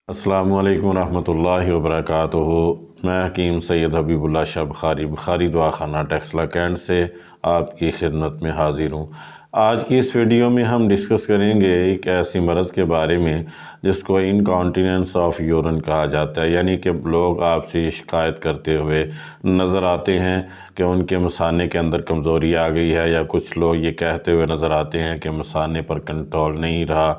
السلام علیکم ورحمۃ اللہ وبرکاتہ۔ میں حکیم سید حبیب اللہ شاہ بخاری دعا خانہ ٹیکسلا کینٹ سے آپ کی خدمت میں حاضر ہوں۔ آج کی اس ویڈیو میں ہم ڈسکس کریں گے ایک ایسی مرض کے بارے میں جس کو انکانٹیننس آف یورین کہا جاتا ہے، یعنی کہ لوگ آپ سے شکایت کرتے ہوئے نظر آتے ہیں کہ ان کے مثانے کے اندر کمزوری آ گئی ہے، یا کچھ لوگ یہ کہتے ہوئے نظر آتے ہیں کہ مثانے پر کنٹرول نہیں رہا،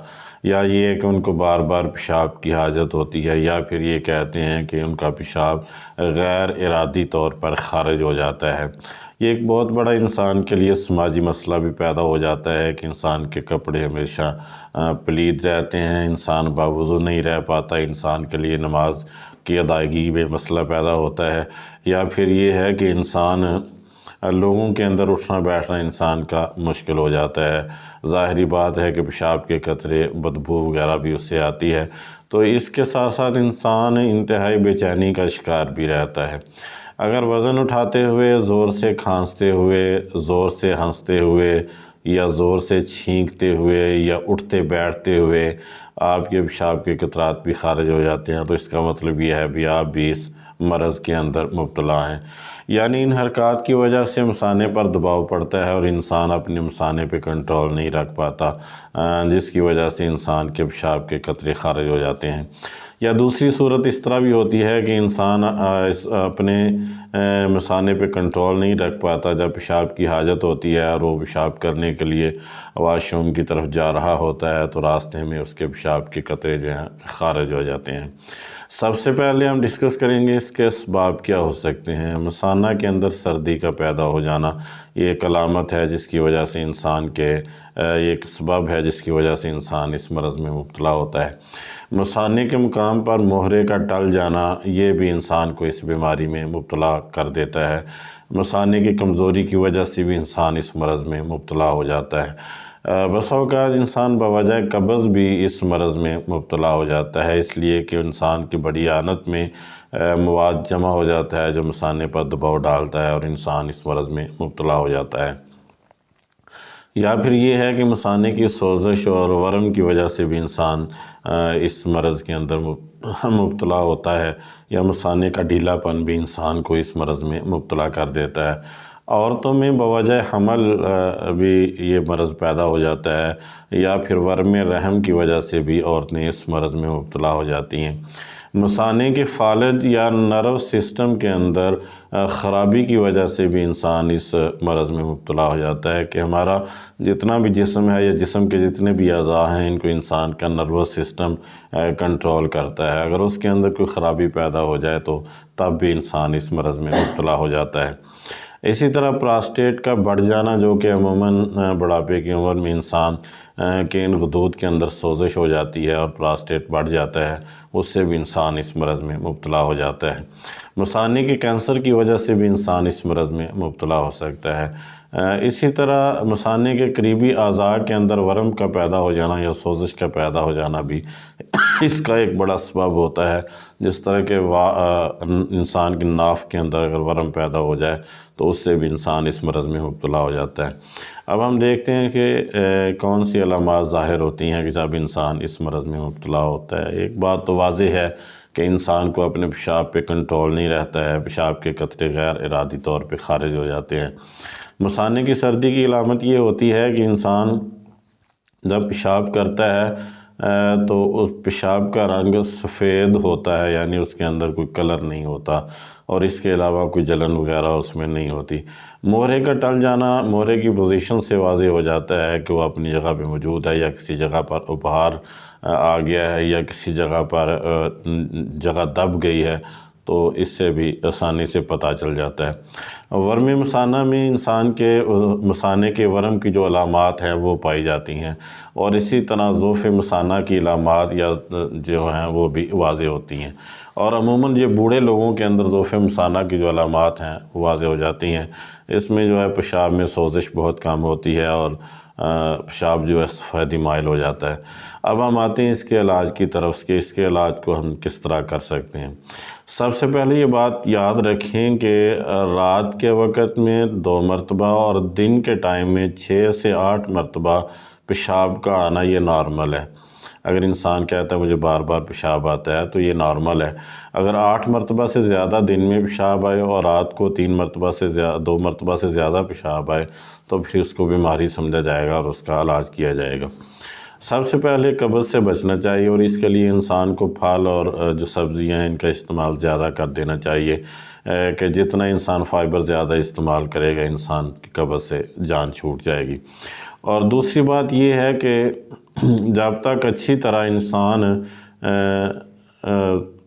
یا یہ کہ ان کو بار بار پیشاب کی حاجت ہوتی ہے، یا پھر یہ کہتے ہیں کہ ان کا پیشاب غیر ارادی طور پر خارج ہو جاتا ہے۔ یہ ایک بہت بڑا انسان کے لیے سماجی مسئلہ بھی پیدا ہو جاتا ہے کہ انسان کے کپڑے ہمیشہ پلید رہتے ہیں، انسان باوضو نہیں رہ پاتا، انسان کے لیے نماز کی ادائیگی میں مسئلہ پیدا ہوتا ہے، یا پھر یہ ہے کہ انسان لوگوں کے اندر اٹھنا بیٹھنا انسان کا مشکل ہو جاتا ہے۔ ظاہری بات ہے کہ پیشاب کے قطرے بدبو وغیرہ بھی اس سے آتی ہے، تو اس کے ساتھ ساتھ انسان انتہائی بے چینی کا شکار بھی رہتا ہے۔ اگر وزن اٹھاتے ہوئے، زور سے کھانستے ہوئے، زور سے ہنستے ہوئے، یا زور سے چھینکتے ہوئے، یا اٹھتے بیٹھتے ہوئے آپ کے پیشاب کے قطرات بھی خارج ہو جاتے ہیں، تو اس کا مطلب یہ ہے بھی آپ بھی اس مرض کے اندر مبتلا ہیں۔ یعنی ان حرکات کی وجہ سے مثانے پر دباؤ پڑتا ہے اور انسان اپنے مثانے پہ کنٹرول نہیں رکھ پاتا، جس کی وجہ سے انسان کے پیشاب کے قطرے خارج ہو جاتے ہیں۔ یا دوسری صورت اس طرح بھی ہوتی ہے کہ انسان اپنے مثانے پہ کنٹرول نہیں رکھ پاتا، جب پیشاب کی حاجت ہوتی ہے اور وہ پیشاب کرنے کے لیے واش روم کی طرف جا رہا ہوتا ہے، تو راستے میں اس کے پیشاب کے قطرے جو ہیں خارج ہو جاتے ہیں۔ سب سے پہلے ہم ڈسکس کریں گے اس کے اسباب کیا ہو سکتے ہیں۔ مثانہ کے اندر سردی کا پیدا ہو جانا یہ ایک علامت ہے جس کی وجہ سے انسان کے ایک سبب ہے جس کی وجہ سے انسان اس مرض میں مبتلا ہوتا ہے۔ مثانے کے مقام پر مہرے کا ٹل جانا یہ بھی انسان کو اس بیماری میں مبتلا کر دیتا ہے۔ مثانے کی کمزوری کی وجہ سے بھی انسان اس مرض میں مبتلا ہو جاتا ہے۔ بسا اوقات انسان بوجہ قبض بھی اس مرض میں مبتلا ہو جاتا ہے، اس لیے کہ انسان کی بڑی آنت میں مواد جمع ہو جاتا ہے جو مثانے پر دباؤ ڈالتا ہے اور انسان اس مرض میں مبتلا ہو جاتا ہے۔ یا پھر یہ ہے کہ مثانے کی سوزش اور ورم کی وجہ سے بھی انسان اس مرض کے اندر مبتلا ہوتا ہے، یا مثانے کا ڈھیلا پن بھی انسان کو اس مرض میں مبتلا کر دیتا ہے۔ عورتوں میں بوجہ حمل بھی یہ مرض پیدا ہو جاتا ہے، یا پھر ورم رحم کی وجہ سے بھی عورتیں اس مرض میں مبتلا ہو جاتی ہیں۔ مثانے کے فالج یا نرو سسٹم کے اندر خرابی کی وجہ سے بھی انسان اس مرض میں مبتلا ہو جاتا ہے کہ ہمارا جتنا بھی جسم ہے یا جسم کے جتنے بھی اعضاء ہیں ان کو انسان کا نروس سسٹم کنٹرول کرتا ہے، اگر اس کے اندر کوئی خرابی پیدا ہو جائے تو تب بھی انسان اس مرض میں مبتلا ہو جاتا ہے۔ اسی طرح پراسٹیٹ کا بڑھ جانا جو کہ عموماً بڑھاپے کی عمر میں انسان کے ان غدود کے اندر سوزش ہو جاتی ہے اور پراسٹیٹ بڑھ جاتا ہے، اس سے بھی انسان اس مرض میں مبتلا ہو جاتا ہے۔ مثانے کے کینسر کی وجہ سے بھی انسان اس مرض میں مبتلا ہو سکتا ہے۔ اسی طرح مثانے کے قریبی اعضاء کے اندر ورم کا پیدا ہو جانا یا سوزش کا پیدا ہو جانا بھی اس کا ایک بڑا سبب ہوتا ہے۔ جس طرح کہ انسان کی ناف کے اندر اگر ورم پیدا ہو جائے تو اس سے بھی انسان اس مرض میں مبتلا ہو جاتا ہے۔ اب ہم دیکھتے ہیں کہ کون سی علامات ظاہر ہوتی ہیں کہ جب انسان اس مرض میں مبتلا ہوتا ہے۔ ایک بات تو واضح ہے کہ انسان کو اپنے پیشاب پہ کنٹرول نہیں رہتا ہے، پیشاب کے قطرے غیر ارادی طور پہ خارج ہو جاتے ہیں۔ مثانے کی سردی کی علامت یہ ہوتی ہے کہ انسان جب پیشاب کرتا ہے تو اس پیشاب کا رنگ سفید ہوتا ہے، یعنی اس کے اندر کوئی کلر نہیں ہوتا، اور اس کے علاوہ کوئی جلن وغیرہ اس میں نہیں ہوتی۔ مہرے کا ٹل جانا مہرے کی پوزیشن سے واضح ہو جاتا ہے کہ وہ اپنی جگہ پہ موجود ہے، یا کسی جگہ پر ابھار آ گیا ہے، یا کسی جگہ پر جگہ دب گئی ہے، تو اس سے بھی آسانی سے پتہ چل جاتا ہے۔ ورم مثانہ میں انسان کے مثانے کے ورم کی جو علامات ہیں وہ پائی جاتی ہیں، اور اسی طرح ضعف مثانہ کی علامات یا جو ہیں وہ بھی واضح ہوتی ہیں، اور عموماً یہ بوڑھے لوگوں کے اندر ضعف مثانہ کی جو علامات ہیں واضح ہو جاتی ہیں۔ اس میں جو ہے پیشاب میں سوزش بہت کم ہوتی ہے اور پیشاب جو ہے سفیدی مائل ہو جاتا ہے۔ اب ہم آتے ہیں اس کے علاج کی طرف کہ اس کے علاج کو ہم کس طرح کر سکتے ہیں۔ سب سے پہلے یہ بات یاد رکھیں کہ رات کے وقت میں 2 مرتبہ اور دن کے ٹائم میں 6 سے 8 مرتبہ پیشاب کا آنا یہ نارمل ہے۔ اگر انسان کہتا ہے مجھے بار بار پیشاب آتا ہے تو یہ نارمل ہے۔ اگر 8 مرتبہ سے زیادہ دن میں پیشاب آئے اور رات کو 2 مرتبہ سے زیادہ پیشاب آئے تو پھر اس کو بیماری سمجھا جائے گا اور اس کا علاج کیا جائے گا۔ سب سے پہلے قبض سے بچنا چاہیے، اور اس کے لیے انسان کو پھل اور جو سبزیاں ہیں ان کا استعمال زیادہ کر دینا چاہیے، کہ جتنا انسان فائبر زیادہ استعمال کرے گا انسان کی قبض سے جان چھوٹ جائے گی۔ اور دوسری بات یہ ہے کہ جب تک اچھی طرح انسان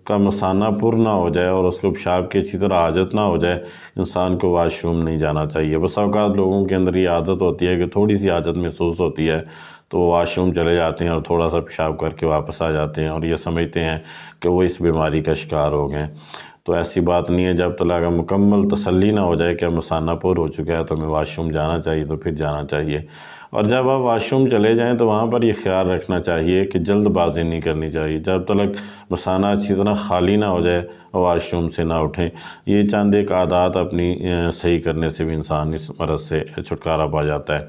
کا مثانہ پر نہ ہو جائے اور اس کو پیشاب کی اچھی طرح حاجت نہ ہو جائے، انسان کو واش روم نہیں جانا چاہیے۔ بس اوقات لوگوں کے اندر یہ عادت ہوتی ہے کہ تھوڑی سی حاجت محسوس ہوتی ہے تو وہ واش روم چلے جاتے ہیں اور تھوڑا سا پیشاب کر کے واپس آ جاتے ہیں اور یہ سمجھتے ہیں کہ وہ اس بیماری کا شکار ہو گئے۔ تو ایسی بات نہیں ہے، جب تک مکمل تسلی نہ ہو جائے کہ مثانہ پر ہو چکا ہے تو ہمیں واش روم جانا چاہیے تو پھر جانا چاہیے۔ اور جب آپ واش روم چلے جائیں تو وہاں پر یہ خیال رکھنا چاہیے کہ جلد بازی نہیں کرنی چاہیے، جب تک مثانہ اچھی طرح خالی نہ ہو جائے واش روم سے نہ اٹھیں۔ یہ چند ایک عادات اپنی صحیح کرنے سے بھی انسان اس مرض سے چھٹکارا پا جاتا ہے۔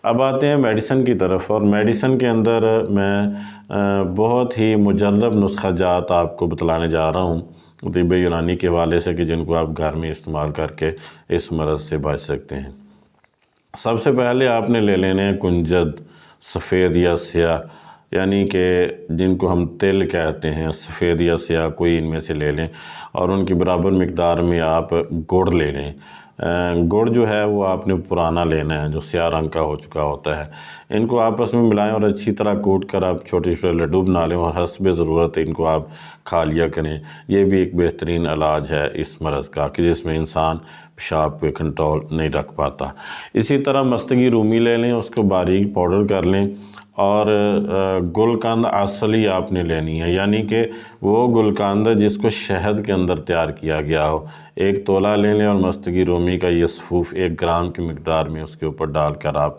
اب آتے ہیں میڈیسن کی طرف، اور میڈیسن کے اندر میں بہت ہی مجرب نسخہ جات آپ کو بتلانے جا رہا ہوں طب یونانی کے حوالے سے، کہ جن کو آپ گھر میں استعمال کر کے اس مرض سے بچ سکتے ہیں۔ سب سے پہلے آپ نے لے لینے ہیں کنجد، سفید یا سیاہ، یعنی کہ جن کو ہم تل کہتے ہیں، سفید یا سیاہ کوئی ان میں سے لے لیں، اور ان کی برابر مقدار میں آپ گڑ لے لیں۔ گڑ جو ہے وہ آپ نے پرانا لینا ہے جو سیاہ رنگ کا ہو چکا ہوتا ہے۔ ان کو آپس میں ملائیں اور اچھی طرح کوٹ کر آپ چھوٹے چھوٹے لڈو بنا لیں، اور حسب ضرورت ان کو آپ کھا لیا کریں۔ یہ بھی ایک بہترین علاج ہے اس مرض کا کہ جس میں انسان پیشاب پہ کنٹرول نہیں رکھ پاتا۔ اسی طرح مستگی رومی لے لیں، اس کو باریک پاؤڈر کر لیں، اور گلقند اصلی آپ نے لینی ہے، یعنی کہ وہ گلقند جس کو شہد کے اندر تیار کیا گیا ہو۔ 1 تولہ لے لیں اور مستگی رومی کا یہ صفوف 1 گرام کی مقدار میں اس کے اوپر ڈال کر آپ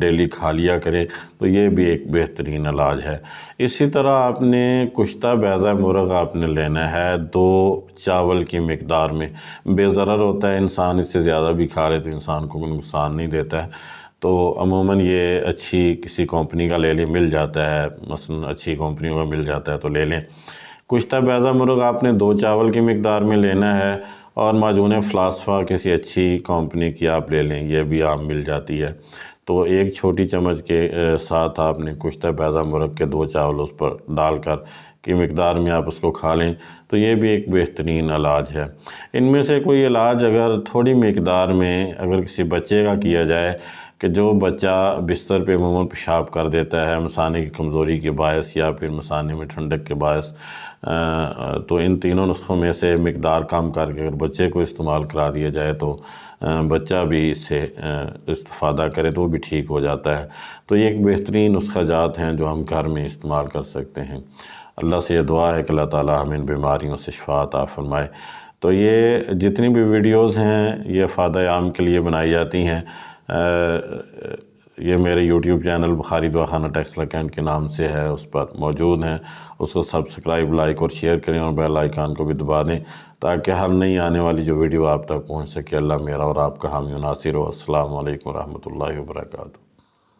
ڈیلی کھا لیا کریں، تو یہ بھی ایک بہترین علاج ہے۔ اسی طرح آپ نے کشتہ بیضہ مرغ آپ نے لینا ہے 2 چاول کی مقدار میں۔ بے ضرر ہوتا ہے، انسان اس سے زیادہ بھی کھا لے تو انسان کو کوئی نقصان نہیں دیتا ہے۔ تو عموماً یہ اچھی کسی کمپنی کا لے لیں، مل جاتا ہے، مثلا اچھی کمپنیوں کا مل جاتا ہے تو لے لیں۔ کشتہ بیضہ مرغ آپ نے 2 چاول کی مقدار میں لینا ہے، اور معجون فلاسفا کسی اچھی کمپنی کی آپ لے لیں، یہ بھی عام مل جاتی ہے۔ تو 1 چھوٹی چمچ کے ساتھ آپ نے کشتہ بیضہ مرغ کے 2 چاول اس پر ڈال کر کی مقدار میں آپ اس کو کھا لیں، تو یہ بھی ایک بہترین علاج ہے۔ ان میں سے کوئی علاج اگر تھوڑی مقدار میں اگر کسی بچے کا کیا جائے، کہ جو بچہ بستر پہ عموماً پیشاب کر دیتا ہے مثانے کی کمزوری کے باعث یا پھر مثانے میں ٹھنڈک کے باعث، تو ان تینوں نسخوں میں سے مقدار کم کر کے اگر بچے کو استعمال کرا دیا جائے تو بچہ بھی اس سے استفادہ کرے تو وہ بھی ٹھیک ہو جاتا ہے۔ تو یہ ایک بہترین نسخہ جات ہیں جو ہم گھر میں استعمال کر سکتے ہیں۔ اللہ سے یہ دعا ہے کہ اللہ تعالیٰ ہمیں ان بیماریوں سے شفا عطا فرمائے۔ تو یہ جتنی بھی ویڈیوز ہیں یہ فائدہ عام کے لیے بنائی جاتی ہیں۔ یہ میرے یوٹیوب چینل بخاری دواخانہ ٹیکسلا کینٹ کے نام سے ہے، اس پر موجود ہیں، اس کو سبسکرائب، لائک اور شیئر کریں، اور بیل آئیکن کو بھی دبا دیں تاکہ ہر نئی آنے والی جو ویڈیو آپ تک پہنچ سکے۔ اللہ میرا اور آپ کا حامی و ناصر ہو۔ السلام علیکم ورحمۃ اللہ وبرکاتہ۔